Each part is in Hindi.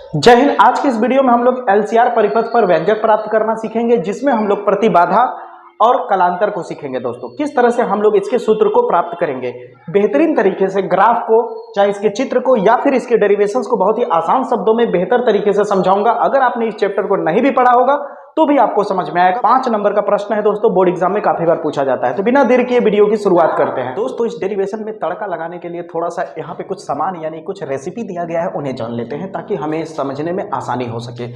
जय हिंद। आज की इस वीडियो में हम लोग एलसीआर परिपथ पर व्यंजक प्राप्त करना सीखेंगे, जिसमें हम लोग प्रतिबाधा और कलांतर को सीखेंगे। दोस्तों, किस तरह से हम लोग इसके सूत्र को प्राप्त करेंगे बेहतरीन तरीके से, ग्राफ को, चाहे इसके चित्र को या फिर इसके डेरिवेशंस को बहुत ही आसान शब्दों में बेहतर तरीके से समझाऊंगा। अगर आपने इस चैप्टर को नहीं भी पढ़ा होगा तो भी आपको समझ में आएगा। 5 नंबर का प्रश्न है दोस्तों, बोर्ड एग्जाम में काफी बार पूछा जाता है। तो बिना देर किए वीडियो की शुरुआत करते हैं। दोस्तों, इस डेरिवेशन में तड़का लगाने के लिए थोड़ा सा यहाँ पे कुछ सामान यानी कुछ रेसिपी दिया गया है, उन्हें जान लेते हैं ताकि हमें समझने में आसानी हो सके।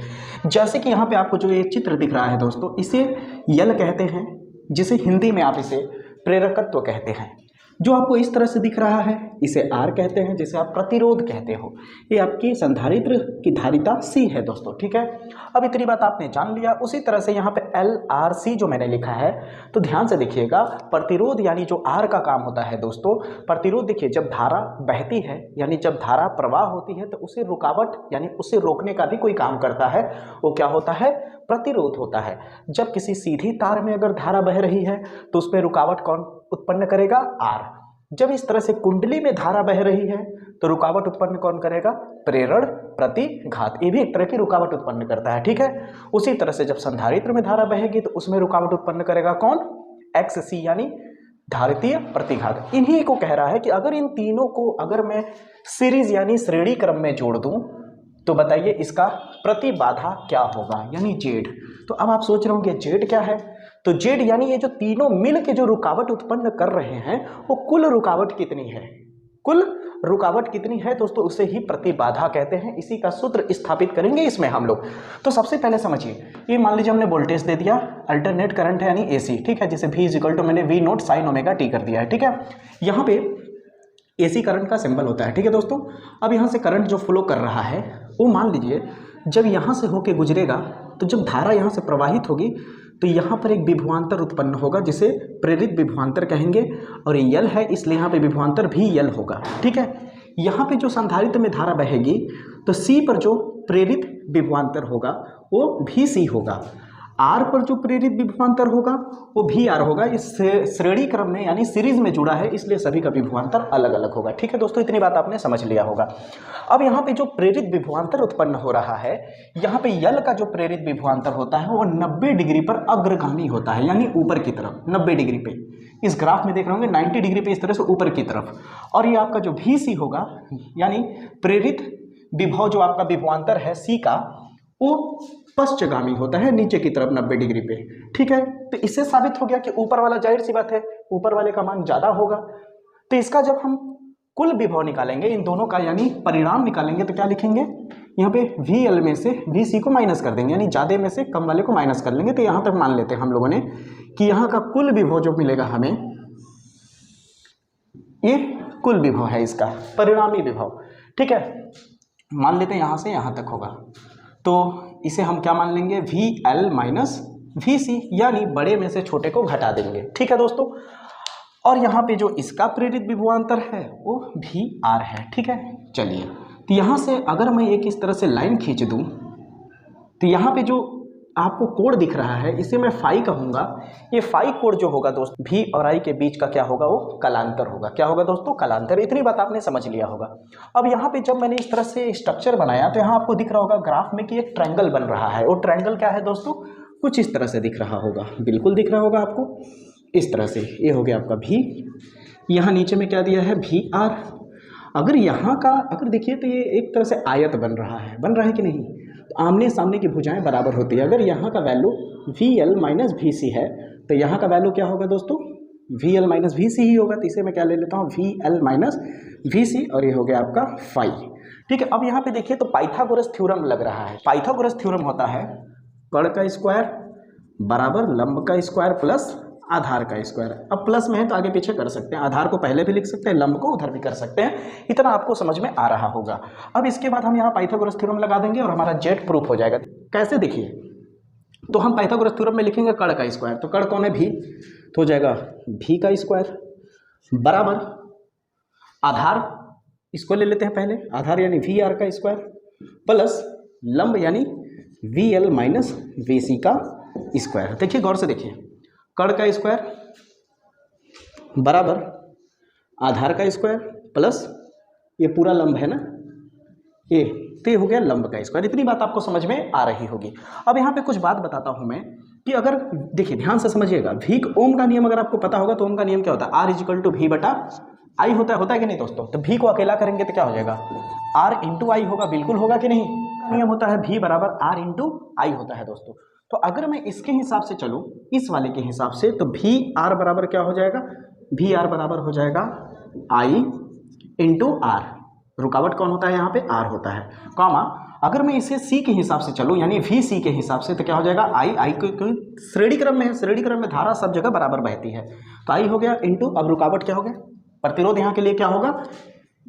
जैसे कि यहाँ पे आपको जो ये चित्र दिख रहा है दोस्तों, इसे यल कहते हैं, जिसे हिंदी में आप इसे प्रेरकत्व कहते हैं। जो आपको इस तरह से दिख रहा है इसे आर कहते हैं, जिसे आप प्रतिरोध कहते हो। ये आपकी संधारित्र की धारिता सी है दोस्तों, ठीक है। अब इतनी बात आपने जान लिया। उसी तरह से यहाँ पे एल आर सी जो मैंने लिखा है, तो ध्यान से देखिएगा। प्रतिरोध यानी जो आर का काम होता है दोस्तों, प्रतिरोध देखिए, जब धारा बहती है यानी जब धारा प्रवाह होती है तो उसे रुकावट यानी उसे रोकने का भी कोई काम करता है, वो क्या होता है? प्रतिरोध होता है। जब किसी सीधी तार में अगर धारा बह रही है तो उस पर रुकावट कौन उत्पन्न करेगा? आर। जब इस तरह से कुंडली में धारा बह रही है तो रुकावट उत्पन्न कौन करेगा? प्रेरण प्रतिघात। ये भी एक तरह की रुकावट उत्पन्न करता है, ठीक है। उसी तरह से जब संधारित्र में धारा बहेगी तो उसमें रुकावट उत्पन्न करेगा कौन? एक्स सी यानी धारितीय प्रतिघात। इन्हीं को कह रहा है कि अगर इन तीनों को अगर मैं सीरीज यानी श्रेणी क्रम में जोड़ दूं तो बताइए इसका प्रतिबाधा क्या होगा, यानी जेड। तो अब आप सोच रहे होंगे जेड क्या है? तो जेड यानी ये जो तीनों मिल के जो रुकावट उत्पन्न कर रहे हैं वो कुल रुकावट कितनी है, कुल रुकावट कितनी है दोस्तों, उसे ही प्रतिबाधा कहते हैं। इसी का सूत्र स्थापित करेंगे इसमें हम लोग। तो सबसे पहले समझिए, ये मान लीजिए हमने वोल्टेज दे दिया, अल्टरनेट करंट है यानी एसी, ठीक है, जिसे V इक्वल टू मैंने V note sine omega T कर दिया है, ठीक है। यहाँ पे एसी करंट का सिंबल होता है, ठीक है दोस्तों। अब यहाँ से करंट जो फ्लो कर रहा है वो मान लीजिए जब यहाँ से होके गुजरेगा तो जब धारा यहाँ से प्रवाहित होगी तो यहाँ पर एक विभवांतर उत्पन्न होगा, जिसे प्रेरित विभवांतर कहेंगे। और ये यल है इसलिए यहाँ पे विभवांतर भी यल होगा, ठीक है। यहाँ पे जो संधारित्र में धारा बहेगी तो सी पर जो प्रेरित विभवांतर होगा वो भी सी होगा। आर पर जो प्रेरित विभवांतर होगा वो भी आर होगा। इस श्रेणी क्रम में यानी सीरीज में जुड़ा है, इसलिए सभी का विभवांतर अलग अलग होगा, ठीक है दोस्तों। इतनी बात आपने समझ लिया होगा। अब यहाँ पे जो प्रेरित विभवांतर उत्पन्न हो रहा है, यहाँ पे यल का जो प्रेरित विभवांतर होता है वो 90 डिग्री पर अग्रगामी होता है, यानी ऊपर की तरफ 90 डिग्री पे। इस ग्राफ में देख रहे होंगे 90 डिग्री पे इस तरह से ऊपर की तरफ। और ये आपका जो भी सी होगा यानी प्रेरित विभव जो आपका विभवांतर है सी का, वो पश्चगामी होता है, नीचे की तरफ 90 डिग्री पे, ठीक है। तो इससे साबित हो गया कि ऊपर वाला, जाहिर सी बात है, ऊपर वाले का मान ज्यादा होगा। तो इसका जब हम कुल विभव निकालेंगे इन दोनों का यानी परिणाम निकालेंगे तो क्या लिखेंगे? यहाँ पे वी एल में से वी सी को माइनस कर देंगे, यानी ज्यादा में से कम वाले को माइनस कर लेंगे। तो यहाँ तक मान लेते हैं हम लोगों ने कि यहाँ का कुल विभव जो मिलेगा हमें, ये कुल विभव है, इसका परिणामी विभव, ठीक है। मान लेते हैं यहाँ से यहाँ तक होगा, तो इसे हम क्या मान लेंगे? वी एल माइनस वी सी, यानी बड़े में से छोटे को घटा देंगे, ठीक है दोस्तों। और यहाँ पे जो इसका प्रेरित विभवांतर है वो भी आर है, ठीक है। चलिए, तो यहाँ से अगर मैं एक इस तरह से लाइन खींच दूँ तो यहाँ पे जो आपको कोण दिख रहा है इसे मैं फाई कहूँगा। ये फाई कोण जो होगा दोस्त, भी और आई के बीच का क्या होगा? वो कलांतर होगा। क्या होगा दोस्तों? कलांतर। इतनी बात आपने समझ लिया होगा। अब यहाँ पे जब मैंने इस तरह से स्ट्रक्चर बनाया तो यहाँ आपको दिख रहा होगा ग्राफ में कि एक ट्रायंगल बन रहा है। वो ट्रायंगल क्या है दोस्तों? कुछ इस तरह से दिख रहा होगा, बिल्कुल दिख रहा होगा आपको इस तरह से। ये हो गया आपका भी, यहाँ नीचे में क्या दिया है? भी आर। अगर यहाँ का अगर देखिए तो ये एक तरह से आयत बन रहा है कि नहीं? तो आमने सामने की भुजाएं बराबर होती है। अगर यहाँ का value V L minus V C है तो यहाँ का वैल्यू क्या होगा दोस्तों? V L minus V C ही होगा। तो इसे मैं क्या ले लेता हूँ? V L minus V C, और ये हो गया आपका फाई, ठीक है। अब यहाँ पे देखिए तो पाइथागोरस थ्योरम लग रहा है। पाइथागोरस थ्योरम होता है कर्ण का स्क्वायर बराबर लंब का स्क्वायर प्लस आधार का स्क्वायर। अब प्लस में है तो आगे पीछे कर सकते हैं, आधार को पहले भी लिख सकते हैं, लंब को उधर भी कर सकते हैं। इतना आपको समझ में आ रहा होगा। अब इसके बाद हम यहाँ पाइथागोरस थ्योरम लगा देंगे और हमारा जेड प्रूफ हो जाएगा। कैसे? देखिए, तो हम पाइथागोरस थ्योरम में लिखेंगे कर्ण का स्क्वायर। तो कर्ण कौन है? भी, तो हो जाएगा भी का स्क्वायर बराबर आधार, इसको ले लेते हैं पहले, आधार यानी वी आर का स्क्वायर प्लस लंब यानी वी एल माइनस वी सी का स्क्वायर। देखिए गौर से देखिए, कर्ण का स्क्वायर बराबर आधार का स्क्वायर प्लस ये पूरा लंब है ना, ये तो ये हो गया लंब का स्क्वायर। इतनी बात आपको समझ में आ रही होगी। अब यहाँ पे कुछ बात बताता हूँ मैं कि अगर देखिए ध्यान से समझिएगा, ओम का नियम अगर आपको पता होगा तो ओम का नियम क्या होता है, आर इजिकल टू वी बटा आई होता है कि नहीं दोस्तों। तो वी को अकेला करेंगे तो क्या हो जाएगा, आर इंटू आई होगा, बिल्कुल होगा कि नहीं। नियम होता है वी बराबर आर इंटू आई होता है दोस्तों। तो अगर मैं इसके हिसाब से चलूँ, इस वाले के हिसाब से, तो वी आर बराबर क्या हो जाएगा, वी आर बराबर हो जाएगा आई इंटू आर। रुकावट कौन होता है यहाँ पे, आर होता है, कॉमा अगर मैं इसे सी के हिसाब से चलूँ यानी वी सी के हिसाब से, तो क्या हो जाएगा आई को श्रेणी क्रम में है, श्रेणी क्रम में धारा सब जगह बराबर बहती है, तो आई हो गया इंटू, अब रुकावट क्या हो गया, प्रतिरोध यहाँ के लिए क्या होगा,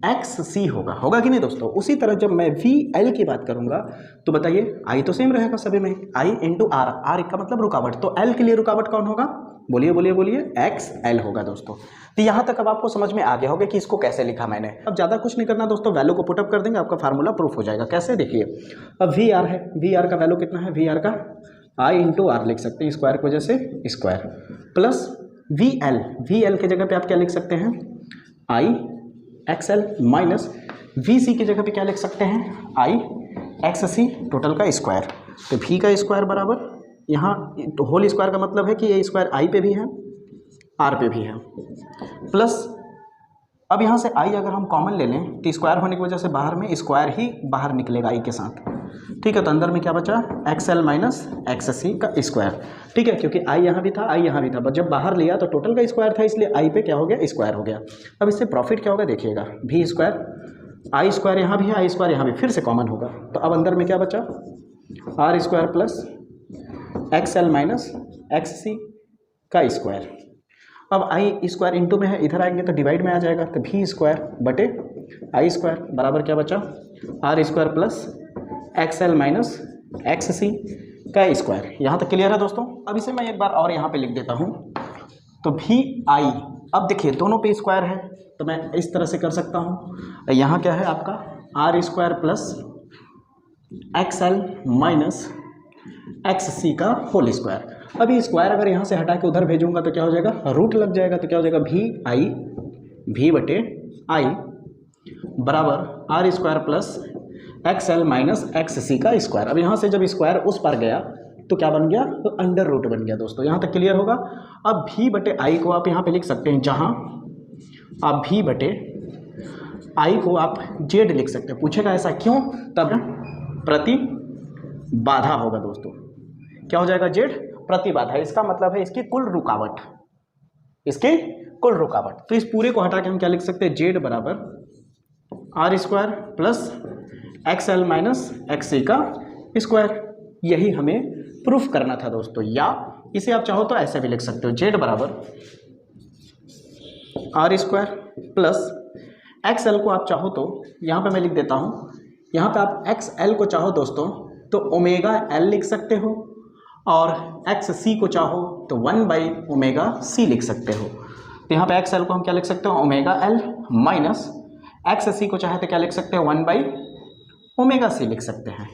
एक्स सी होगा कि नहीं दोस्तों। उसी तरह जब मैं वी एल की बात करूंगा तो बताइए आई तो सेम रहेगा सभी में, आई इंटू आर, आर का मतलब रुकावट, तो एल के लिए रुकावट कौन होगा, बोलिए एक्स एल होगा दोस्तों। तो यहाँ तक अब आपको समझ में आ गया होगा कि इसको कैसे लिखा मैंने। अब ज़्यादा कुछ नहीं करना दोस्तों, वैल्यू को पुटअप कर देंगे, आपका फार्मूला प्रूफ हो जाएगा। कैसे देखिए, अब वी आर है, वी आर का वैल्यू कितना है, वी आर का आई इंटू आर लिख सकते हैं, स्क्वायर की वजह से स्क्वायर, प्लस वी एल की जगह पे आप क्या लिख सकते हैं, आई एक्स एल, माइनस वी सी की जगह पे क्या लिख सकते हैं, आई एक्स सी टोटल का स्क्वायर। तो वी का स्क्वायर बराबर यहाँ तो होल स्क्वायर का मतलब है कि ये स्क्वायर आई पे भी है आर पे भी है, प्लस अब यहाँ से आई अगर हम कॉमन ले लें तो स्क्वायर होने की वजह से बाहर में स्क्वायर ही बाहर निकलेगा आई के साथ, ठीक है। तो अंदर में क्या बचा, x L minus X C का स्क्वायर, ठीक है, क्योंकि आई यहाँ भी था आई यहाँ भी था, बट जब बाहर लिया तो टोटल का स्क्वायर था, इसलिए आई पे क्या हो गया, स्क्वायर हो गया। अब इससे प्रॉफिट क्या होगा देखिएगा, वी स्क्वायर आई स्क्वायर यहाँ भी है, आई स्क्वायर यहाँ भी फिर से कॉमन होगा, तो अब अंदर में क्या बचा, R square plus X L minus X C का स्क्वायर। अब आई स्क्वायर इंटू में है, इधर आएंगे तो डिवाइड में आ जाएगा, तो वी स्क्वायर बटे आई स्क्वायर बराबर क्या बचा, R square plus X L minus X C का स्क्वायर। यहाँ तक क्लियर है दोस्तों। अब इसे मैं एक बार और यहाँ पे लिख देता हूँ, तो वी आई, अब देखिए दोनों पे स्क्वायर है तो मैं इस तरह से कर सकता हूँ, यहाँ क्या है आपका R square plus X L minus X C का होल स्क्वायर। अभी स्क्वायर अगर यहाँ से हटा के उधर भेजूंगा तो क्या हो जाएगा, रूट लग जाएगा, तो क्या हो जाएगा, वी बटे आई बराबर R square plus X L minus X C का स्क्वायर। अब यहाँ से जब स्क्वायर उस पर गया तो क्या बन गया, तो अंडर रूट बन गया दोस्तों। यहाँ तक क्लियर होगा। अब वी बटे आई को आप यहाँ पे लिख सकते हैं, जहाँ आप वी बटे आई को आप जेड लिख सकते हैं। पूछेगा ऐसा क्यों, तब प्रति बाधा होगा दोस्तों, क्या हो जाएगा, जेड प्रतिबाधा, इसका मतलब है इसकी कुल रुकावट, इसकी कुल रुकावट। तो इस पूरे को हटा के हम क्या लिख सकते हैं, जेड बराबर R square plus X L minus X C का स्क्वायर। यही हमें प्रूफ करना था दोस्तों, या इसे आप चाहो तो ऐसे भी लिख सकते हो, जेड बराबर R square plus X L को आप चाहो तो यहाँ पे मैं लिख देता हूँ, यहाँ पे आप एक्स एल को चाहो दोस्तों तो ओमेगा एल लिख सकते हो, और एक्स सी को चाहो तो 1/ओमेगा सी लिख सकते हो। तो यहाँ पे एक्स एल को हम क्या लिख सकते हो, ओमेगा एल, माइनस एक्स सी को चाहे तो क्या लिख सकते हो, 1/ओमेगा सी लिख सकते हैं,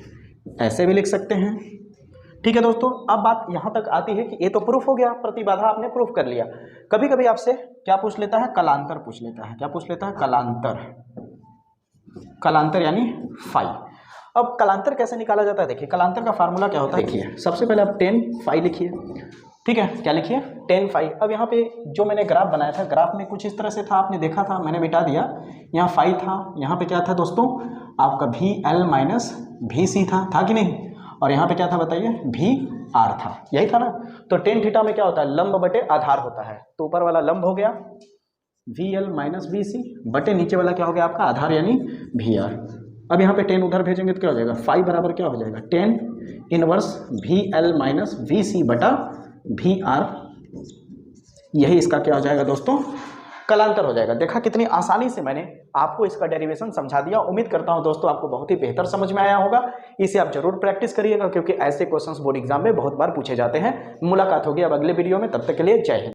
ऐसे भी लिख सकते हैं, ठीक है दोस्तों। अब बात यहाँ तक आती है कि ये तो प्रूफ हो गया, प्रतिबाधा आपने प्रूफ कर लिया। कभी कभी आपसे क्या पूछ लेता है, कलांतर पूछ लेता है। क्या पूछ लेता है, कलांतर, कलांतर यानी फाई। अब कलांतर कैसे निकाला जाता है, देखिए कलांतर का फार्मूला क्या होता है, देखिए सबसे पहले आप tan फाई लिखिए, ठीक है, क्या लिखिए, tan फाई। अब यहाँ पे जो मैंने ग्राफ बनाया था, ग्राफ में कुछ इस तरह से था, आपने देखा था, मैंने मिटा दिया, यहाँ फाई था, यहाँ पे क्या था दोस्तों, आपका वी एल माइनस वी सी था कि नहीं, और यहाँ पे क्या था बताइए, वी आर था, यही था ना। तो tan थीटा में क्या होता है, लंब बटे आधार होता है, तो ऊपर वाला लंब हो गया वी एल माइनस वी सी बटे नीचे वाला क्या हो गया आपका आधार यानी वी आर। अब यहाँ पे tan उधर भेजेंगे तो क्या हो जाएगा, फाई बराबर क्या हो जाएगा, tan inverse V L minus V C बटा वी आर। यही इसका क्या हो जाएगा दोस्तों, कलांतर हो जाएगा। देखा कितनी आसानी से मैंने आपको इसका डेरिवेशन समझा दिया। उम्मीद करता हूं दोस्तों आपको बहुत ही बेहतर समझ में आया होगा। इसे आप जरूर प्रैक्टिस करिएगा, क्योंकि ऐसे क्वेश्चंस बोर्ड एग्जाम में बहुत बार पूछे जाते हैं। मुलाकात होगी अब अगले वीडियो में, तब तक के लिए जय हिंद।